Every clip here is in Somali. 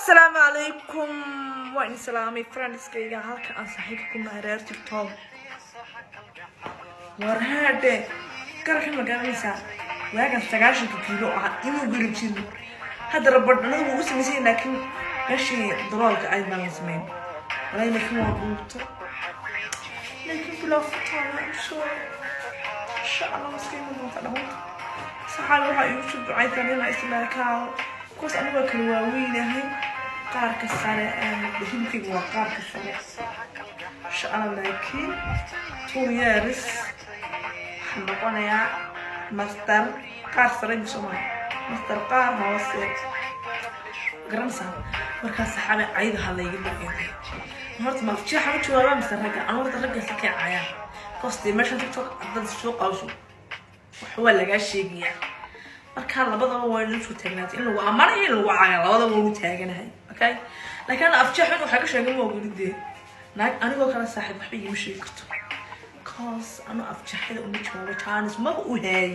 السلام عليكم وين سلامي فريندز كيغا halka aan saaxiibku ma reer TikTok war hade garka magaranaysa waagan 90 kilo ah inuu guri jiro hada rabadnadu uu sameeyay laakiin gashi daloolka ay balansmeen walay laakiin waa buurto laakiin bilo fatana insha Allah maskiin ma fadhawo saxaal waxa uu soo ducaytan inay islaakaao كوس أنا بكل واوينه قارك السنة بهم في قارك السنة شو أنا لكن تويارس حنقول يا مستر قار سرين شمال مستر قار هوسي قرمسا مركز حامي عيد هلا يجيب لك مرت ما في شيء حامي شو ولا مستر رجع أنا مرت رجع سكي عيان كوستي مش هتفوق عدد السوق أو شو وحول لقى شيء يعني marka labadaba way la soo taagnaatay in lagu amanayo in lagu caayo labadaba wuu taaganahay okay laakiin afjaxan waxa ka sheegay waa gudide naag anigoo kala saaxiib waxba iima sheegi karto cause ana afjaxada uma jawaabo chance ma u hay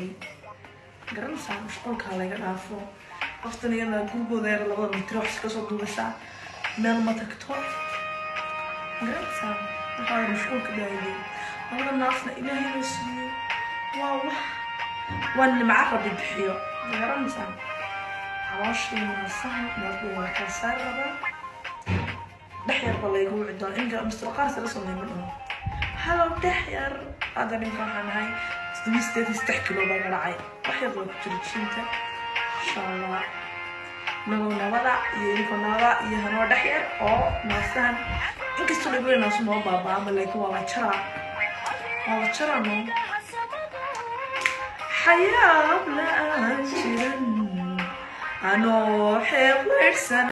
garanaysaa mashquulka laga dhaafo qoftan iyada gurigooda labada mitir wax ka soo duubasa meel ma tagto garanaysaa waxa mashquulka daayay labada naasna ilaahay la siiyo waa وأنا معرض بحيو غرمسا عواشي مصان نقول كسربا دحير بالله يقول عندنا إنك مستقر سلسلة منهم هلا دحير هذا من كان هاي تدمست تستحكي له بقرعي دحير لو تريشينته إن شاء الله نقول ولا يكون ولا يهنا دحير أو مثلا إنك تقولي ناس ما بابا ملاك ولا ترى نو حياة بلا أنشرن أنا حيوان